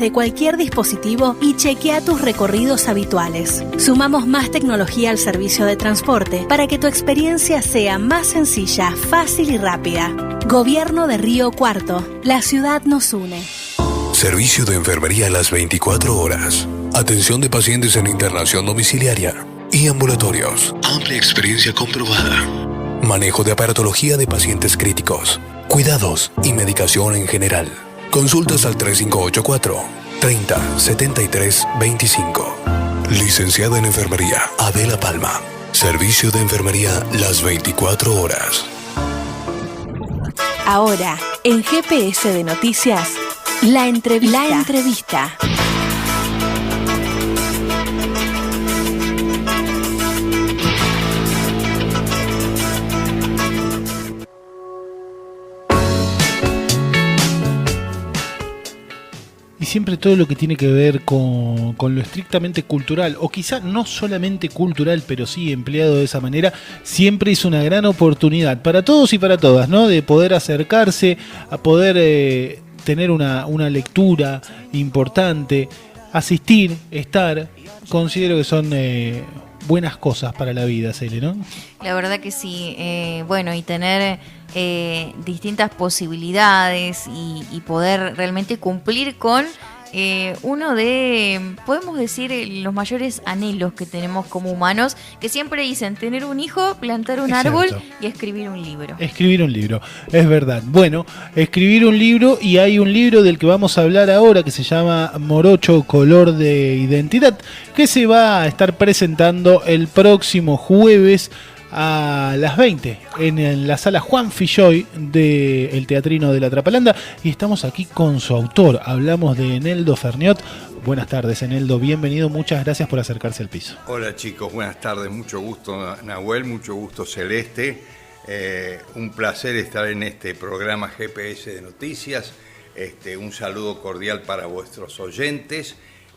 desde cualquier dispositivo y chequea tus recorridos habituales. Sumamos más tecnología al servicio de transporte para que tu experiencia sea más sencilla, fácil y rápida. Gobierno de Río Cuarto. La ciudad nos une. Servicio de enfermería a las 24 horas. Atención de pacientes en internación domiciliaria y ambulatorios. Amplia experiencia comprobada. Manejo de aparatología de pacientes críticos. Cuidados y medicación en general. Consultas al 3584 30 73 25. Licenciada en enfermería Adela Palma. Servicio de enfermería las 24 horas. Ahora, en GPS de Noticias, la entrevista. Y siempre todo lo que tiene que ver con lo estrictamente cultural, o quizá no solamente cultural, pero sí empleado de esa manera, siempre es una gran oportunidad para todos y para todas, ¿no? De poder acercarse, a poder tener una lectura importante, asistir, estar. Considero que son buenas cosas para la vida, Cele, ¿no? La verdad que sí. Bueno, y tener distintas posibilidades y poder realmente cumplir con uno de, podemos decir, los mayores anhelos que tenemos como humanos, que siempre dicen tener un hijo, plantar un árbol y escribir un libro. Escribir un libro, es verdad. Bueno, escribir un libro, y hay un libro del que vamos a hablar ahora que se llama Morocho, color de identidad, que se va a estar presentando el próximo jueves a las 20 en la sala Juan Filloy del Teatrino de la Trapalanda, y estamos aquí con su autor. Hablamos de Eneldo Ferniot. Buenas tardes, Eneldo, bienvenido, muchas gracias por acercarse al piso. Hola chicos, buenas tardes, mucho gusto Nahuel, mucho gusto Celeste, un placer estar en este programa GPS de Noticias, un saludo cordial para vuestros oyentes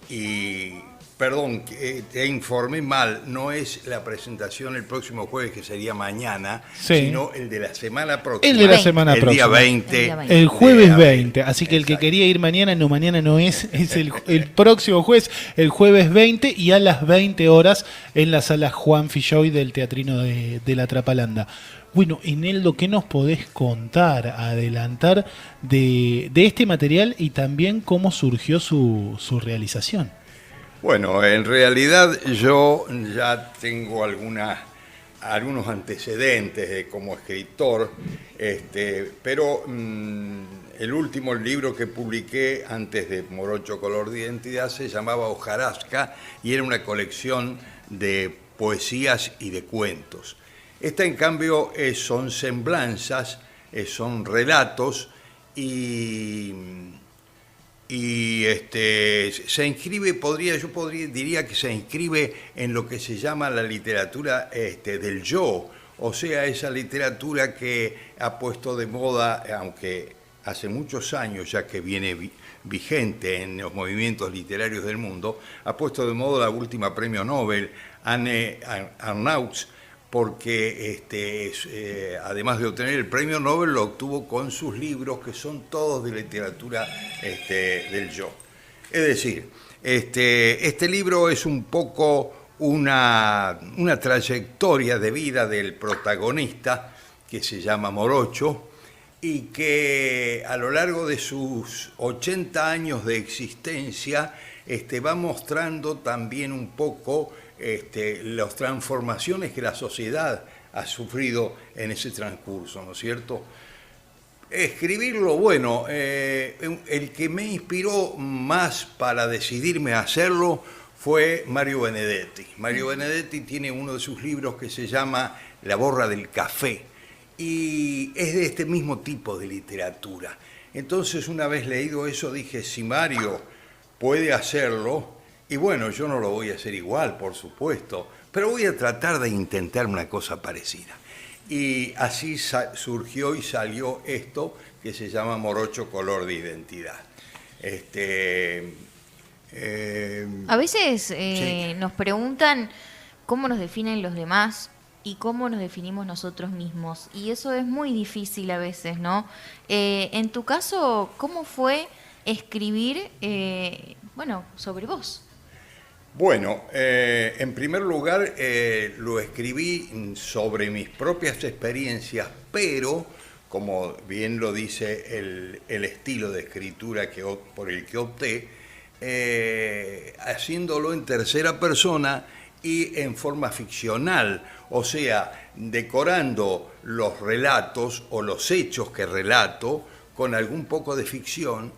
y... Perdón, te informé mal, no es la presentación el próximo jueves, que sería mañana, sino el de la semana próxima. El de la semana próxima. Día 20. El jueves 20, así que el que quería ir mañana no es el próximo jueves, el jueves 20, y a las 20 horas en la sala Juan Filloy del Teatrino de la Trapalanda. Bueno, Eneldo, ¿qué nos podés contar, adelantar de este material y también cómo surgió su realización? Bueno, en realidad yo ya tengo algunos antecedentes como escritor, pero el último libro que publiqué antes de Morocho, color de identidad, se llamaba Hojarasca y era una colección de poesías y de cuentos. Esta, en cambio, son semblanzas, son relatos y se inscribe, diría que se inscribe en lo que se llama la literatura del yo, o sea, esa literatura que ha puesto de moda, aunque hace muchos años ya que viene vigente en los movimientos literarios del mundo, ha puesto de moda la última premio Nobel, Anne Arnaud, porque además de obtener el premio Nobel, lo obtuvo con sus libros, que son todos de literatura del yo. Es decir, este libro es un poco una trayectoria de vida del protagonista, que se llama Morocho, y que a lo largo de sus 80 años de existencia va mostrando también un poco las transformaciones que la sociedad ha sufrido en ese transcurso, ¿no es cierto? Escribirlo, bueno, el que me inspiró más para decidirme a hacerlo fue Mario Benedetti. Mario Benedetti tiene uno de sus libros que se llama La borra del café, y es de este mismo tipo de literatura. Entonces, una vez leído eso, dije, si Mario puede hacerlo, y bueno, yo no lo voy a hacer igual, por supuesto, pero voy a tratar de intentar una cosa parecida. Y así surgió y salió esto que se llama Morocho, color de identidad. A veces sí. Nos preguntan cómo nos definen los demás y cómo nos definimos nosotros mismos. Y eso es muy difícil a veces, ¿no? En tu caso, ¿cómo fue escribir, bueno, sobre vos? Bueno, en primer lugar lo escribí sobre mis propias experiencias, pero como bien lo dice el estilo de escritura por el que opté, haciéndolo en tercera persona y en forma ficcional, o sea, decorando los relatos o los hechos que relato con algún poco de ficción,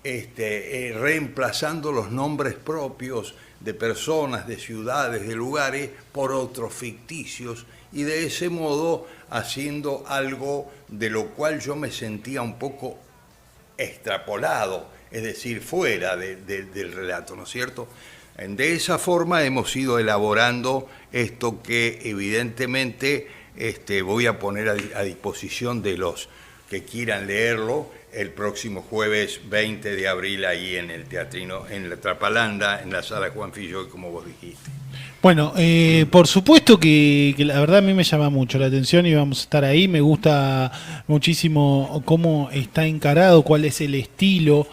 reemplazando los nombres propios de personas, de ciudades, de lugares, por otros ficticios, y de ese modo haciendo algo de lo cual yo me sentía un poco extrapolado, es decir, fuera del relato, ¿no es cierto? De esa forma hemos ido elaborando esto que evidentemente voy a poner a disposición de los que quieran leerlo el próximo jueves 20 de abril ahí en el Teatrino, en la Trapalanda, en la Sala Juan Filloy, como vos dijiste. Bueno, por supuesto que la verdad a mí me llama mucho la atención y vamos a estar ahí. Me gusta muchísimo cómo está encarado, cuál es el estilo.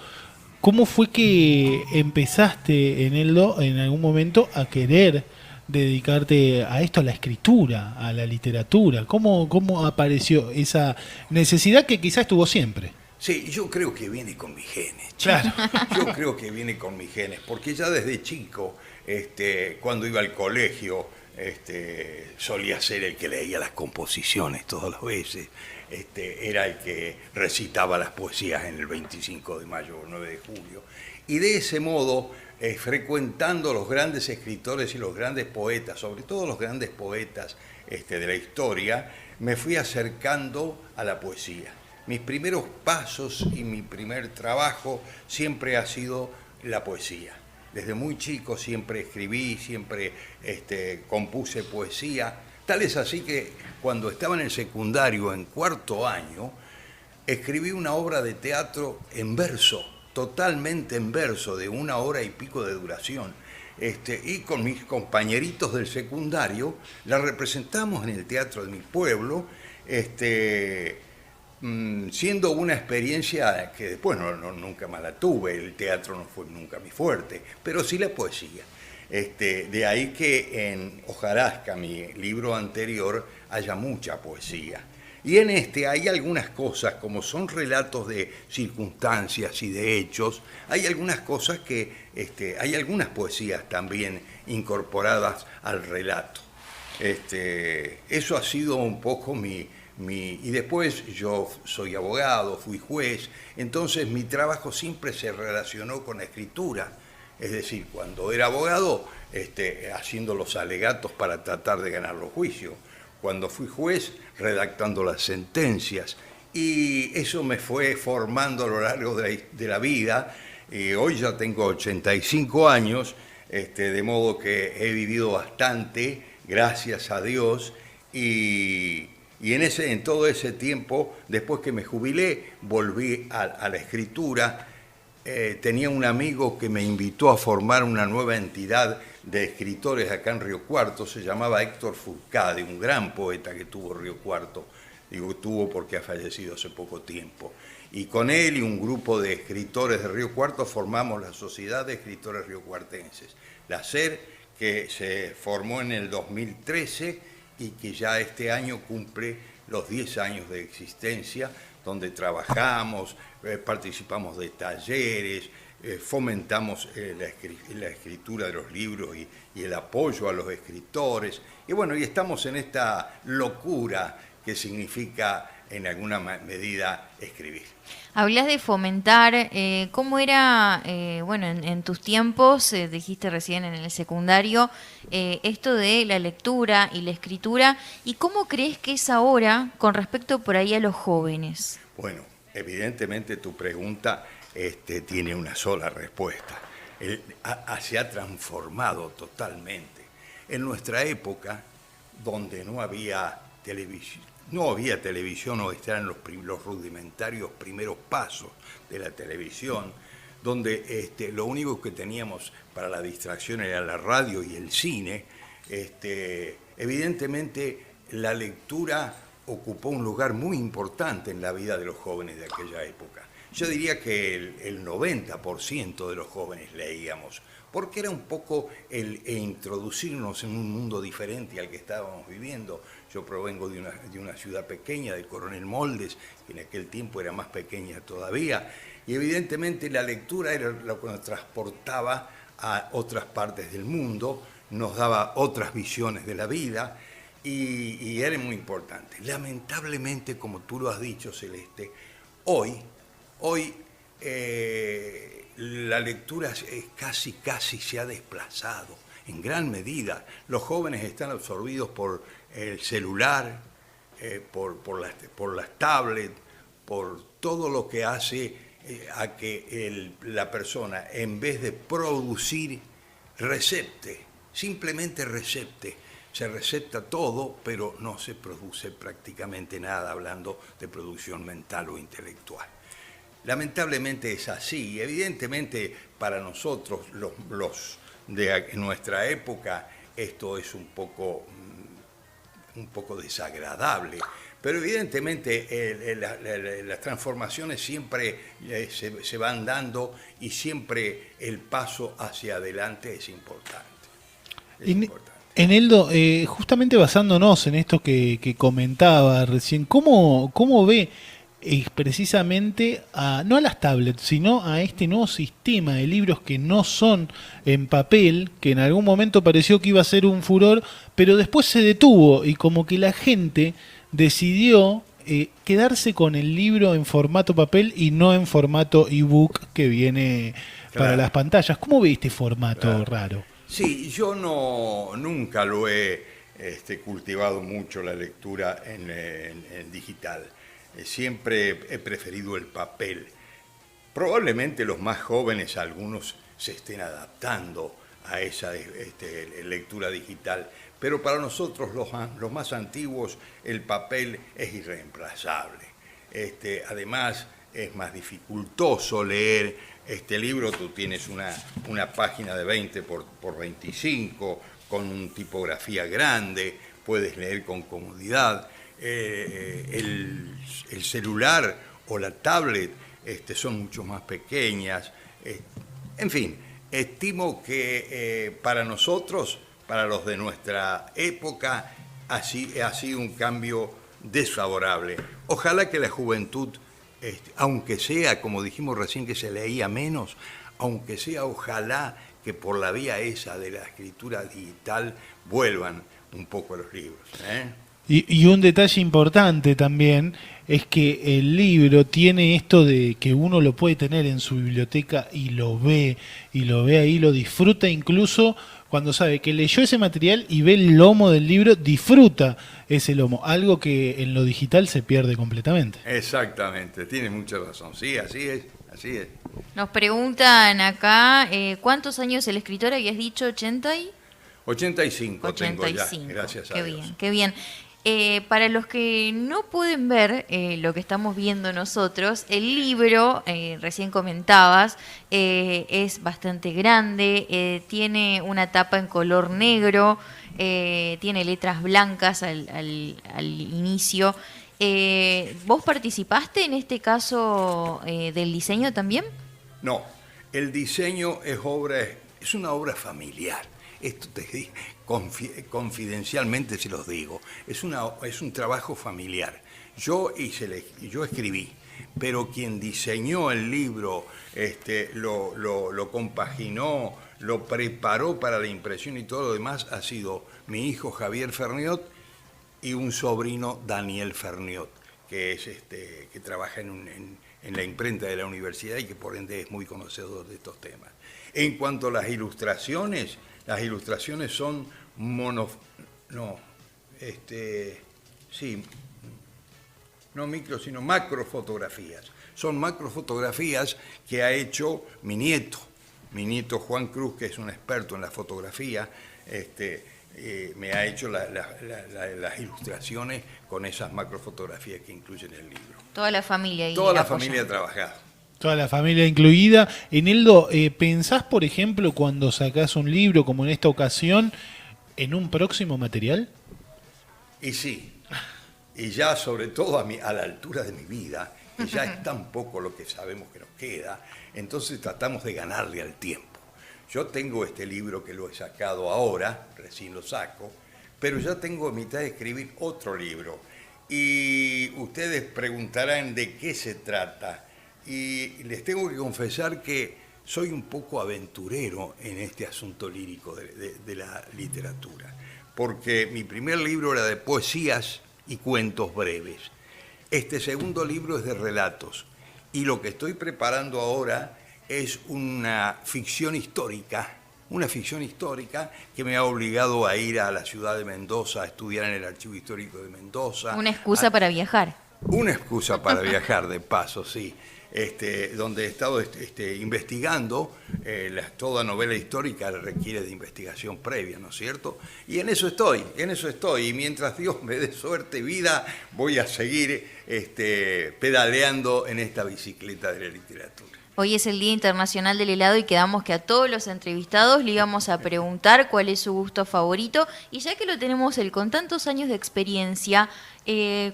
¿Cómo fue que empezaste en algún momento a querer dedicarte a esto, a la escritura, a la literatura? ¿Cómo apareció esa necesidad que quizás estuvo siempre? Sí, yo creo que viene con mis genes. Claro. Yo creo que viene con mis genes, porque ya desde chico, cuando iba al colegio, solía ser el que leía las composiciones todas las veces. Era el que recitaba las poesías en el 25 de mayo o 9 de julio. Y de ese modo, frecuentando los grandes escritores y los grandes poetas, sobre todo los grandes poetas de la historia, me fui acercando a la poesía. Mis primeros pasos y mi primer trabajo siempre ha sido la poesía. Desde muy chico siempre escribí, siempre compuse poesía. Tal es así que cuando estaba en el secundario, en cuarto año, escribí una obra de teatro en verso, totalmente en verso, de 1 hora y pico de duración. Y con mis compañeritos del secundario la representamos en el teatro de mi pueblo, siendo una experiencia que después nunca más la tuve. El teatro no fue nunca mi fuerte, pero sí la poesía. De ahí que en Hojarasca, mi libro anterior, haya mucha poesía. Y en hay algunas cosas, como son relatos de circunstancias y de hechos, hay algunas cosas que, hay algunas poesías también incorporadas al relato. Eso ha sido un poco y después yo soy abogado, fui juez, entonces mi trabajo siempre se relacionó con la escritura. Es decir, cuando era abogado, haciendo los alegatos para tratar de ganar los juicios. Cuando fui juez, redactando las sentencias. Y eso me fue formando a lo largo de la vida. Hoy ya tengo 85 años, de modo que he vivido bastante, gracias a Dios. Y en todo ese tiempo, después que me jubilé, volví a la escritura. Tenía un amigo que me invitó a formar una nueva entidad de escritores acá en Río Cuarto, se llamaba Héctor Furcade, un gran poeta que tuvo Río Cuarto. Digo tuvo porque ha fallecido hace poco tiempo. Y con él y un grupo de escritores de Río Cuarto formamos la Sociedad de Escritores Riocuartenses, la SER, que se formó en el 2013 y que ya este año cumple los 10 años de existencia, donde trabajamos, participamos de talleres, fomentamos la escritura de los libros y el apoyo a los escritores. Y bueno, y estamos en esta locura que significa en alguna medida escribir. Hablas de fomentar, ¿cómo era, bueno, en tus tiempos, dijiste recién en el secundario, esto de la lectura y la escritura, y cómo crees que es ahora con respecto por ahí a los jóvenes? Bueno, evidentemente tu pregunta tiene una sola respuesta. Se ha transformado totalmente. En nuestra época, donde no había televisión o estaban los rudimentarios primeros pasos de la televisión, donde lo único que teníamos para la distracción era la radio y el cine, evidentemente la lectura ocupó un lugar muy importante en la vida de los jóvenes de aquella época. Yo diría que el 90% de los jóvenes leíamos, porque era un poco el introducirnos en un mundo diferente al que estábamos viviendo. Yo provengo de una ciudad pequeña, de Coronel Moldes, que en aquel tiempo era más pequeña todavía, y evidentemente la lectura era lo que nos transportaba a otras partes del mundo, nos daba otras visiones de la vida, y era muy importante. Lamentablemente, como tú lo has dicho, Celeste, hoy la lectura casi se ha desplazado en gran medida. Los jóvenes están absorbidos por el celular, por las tablets, por todo lo que hace a que la persona, en vez de producir, recepte, simplemente recepte. Se recepta todo, pero no se produce prácticamente nada, hablando de producción mental o intelectual. Lamentablemente es así. Evidentemente, para nosotros, los de nuestra época, esto es un poco desagradable. Pero evidentemente las transformaciones siempre se van dando, y siempre el paso hacia adelante es importante. Eneldo, justamente basándonos en esto que comentaba recién, ¿cómo ve precisamente no a las tablets, sino a este nuevo sistema de libros que no son en papel, que en algún momento pareció que iba a ser un furor, pero después se detuvo y como que la gente decidió quedarse con el libro en formato papel y no en formato ebook que viene para las pantallas? ¿Cómo ve este formato raro? Sí, yo nunca lo he cultivado mucho, la lectura en digital. Siempre he preferido el papel. Probablemente los más jóvenes, algunos, se estén adaptando a esa lectura digital, pero para nosotros los más antiguos el papel es irreemplazable. Además es más dificultoso leer este libro. Tú tienes una página de 20 por 25 con tipografía grande, puedes leer con comodidad. El celular o la tablet son mucho más pequeñas. En fin, estimo que para nosotros, para los de nuestra época, ha sido un cambio desfavorable. Ojalá que la juventud, aunque sea, como dijimos recién, que se leía menos, aunque sea, ojalá que por la vía esa de la escritura digital vuelvan un poco a los libros. Y un detalle importante también es que el libro tiene esto de que uno lo puede tener en su biblioteca y lo ve ahí, lo disfruta, incluso cuando sabe que leyó ese material y ve el lomo del libro, disfruta ese lomo, algo que en lo digital se pierde completamente. Exactamente, tienes mucha razón, sí, así es. Nos preguntan acá, ¿cuántos años el escritor? Habías dicho 85 tengo ya, gracias a Dios. Qué bien. Para los que no pueden ver lo que estamos viendo nosotros, el libro, recién comentabas, es bastante grande, tiene una tapa en color negro, tiene letras blancas al inicio. ¿Vos participaste en este caso del diseño también? No, el diseño es una obra familiar. Esto te digo, confidencialmente se los digo, es un trabajo familiar. Yo escribí, pero quien diseñó el libro, lo compaginó, lo preparó para la impresión y todo lo demás, ha sido mi hijo Javier Ferniot y un sobrino, Daniel Ferniot, que es que trabaja en la imprenta de la universidad y que por ende es muy conocedor de estos temas. En cuanto a las ilustraciones son sino macrofotografías. Son macrofotografías que ha hecho mi nieto Juan Cruz, que es un experto en la fotografía. Me ha hecho las ilustraciones con esas macrofotografías que incluyen el libro. Toda la familia ahí. Toda la familia ha trabajado. Toda la familia incluida. Eneldo, ¿pensás, por ejemplo, cuando sacás un libro, como en esta ocasión, en un próximo material? Y sí. Y ya, sobre todo a la altura de mi vida, y ya es tan poco lo que sabemos que nos queda, entonces tratamos de ganarle al tiempo. Yo tengo este libro que lo he sacado ahora, recién lo saco, pero ya tengo a mitad de escribir otro libro. Y ustedes preguntarán de qué se trata. Y les tengo que confesar que soy un poco aventurero en este asunto lírico de la literatura. Porque mi primer libro era de poesías y cuentos breves. Este segundo libro es de relatos. Y lo que estoy preparando ahora es una ficción histórica que me ha obligado a ir a la ciudad de Mendoza, a estudiar en el Archivo Histórico de Mendoza. Una excusa para viajar. Una excusa para viajar, de paso, sí. Donde he estado investigando, toda novela histórica requiere de investigación previa, ¿no es cierto? Y en eso estoy. Y mientras Dios me dé suerte y vida, voy a seguir pedaleando en esta bicicleta de la literatura. Hoy es el Día Internacional del Helado y quedamos que a todos los entrevistados le íbamos a preguntar cuál es su gusto favorito. Y ya que lo tenemos él con tantos años de experiencia,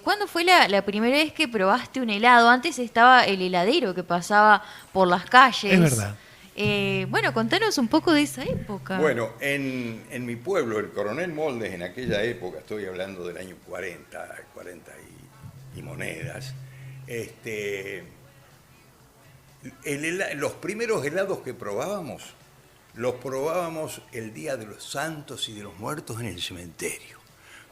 ¿cuándo fue la primera vez que probaste un helado? Antes estaba el heladero que pasaba por las calles. Es verdad. Bueno, contanos un poco de esa época. Bueno, en mi pueblo, el Coronel Moldes, en aquella época, estoy hablando del año 40 y monedas, los primeros helados que probábamos, los probábamos el Día de los Santos y de los Muertos en el cementerio.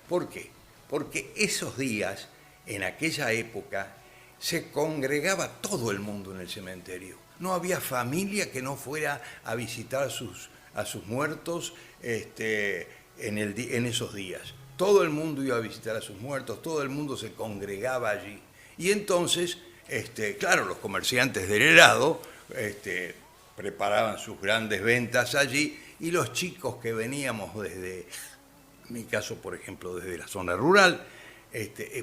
¿Por qué? Porque esos días, en aquella época, se congregaba todo el mundo en el cementerio. No había familia que no fuera a visitar a sus muertos en esos días. Todo el mundo iba a visitar a sus muertos, todo el mundo se congregaba allí. Y entonces, claro, los comerciantes del helado preparaban sus grandes ventas allí y los chicos que veníamos desde, en mi caso, por ejemplo, desde la zona rural,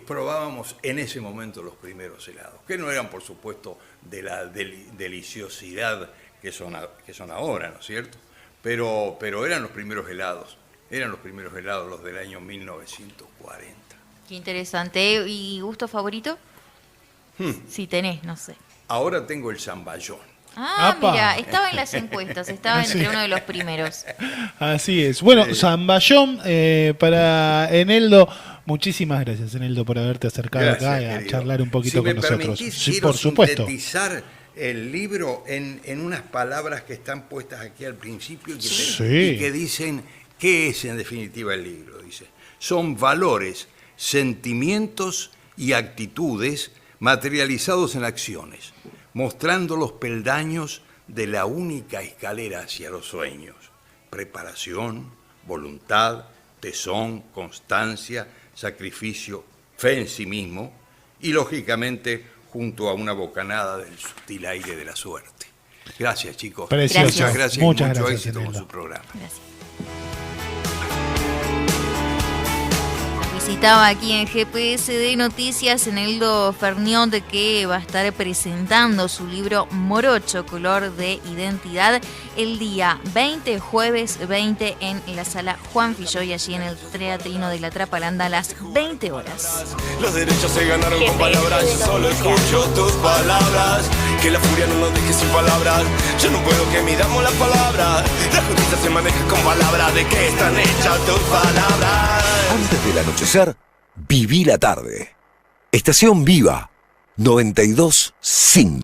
probábamos en ese momento los primeros helados, que no eran, por supuesto, de la deliciosidad que son ahora, ¿no es cierto? Pero eran los primeros helados, los del año 1940. Qué interesante. ¿Y gusto favorito? Si tenés, no sé. Ahora tengo el zamballón. ¡Apa! Mira, estaba en las encuestas, estaba entre uno de los primeros. Así es. Bueno, zamballón para Eneldo. Muchísimas gracias, Eneldo, por haberte acercado acá y a querido. Charlar un poquito con nosotros. Sí, Sí, por por supuesto. sintetizar el libro en unas palabras que están puestas aquí al principio Sí. y que dicen qué es en definitiva el libro. Dice, son valores, sentimientos y actitudes materializados en acciones, mostrando los peldaños de la única escalera hacia los sueños: preparación, voluntad, tesón, constancia, sacrificio, fe en sí mismo y, lógicamente, junto a una bocanada del sutil aire de la suerte. Gracias, chicos. Precioso. Muchas gracias Muchas y mucho gracias, éxito con Eneldo. su programa. Gracias. Visitaba aquí en GPS de Noticias Eneldo Fernión, que va a estar presentando su libro Morocho, color de identidad, el día 20, jueves 20, en la sala Juan Filloy, allí en el Teatrino de la Trapalanda, a las 20 horas. Los derechos se ganaron con palabras, yo solo escucho tus palabras. Que la furia no nos deje sin palabras. Yo no puedo que midamos las palabras. La justicia se maneja con palabras. ¿De qué están hechas tus palabras? Antes del anochecer, viví la tarde. Estación Viva 92.5.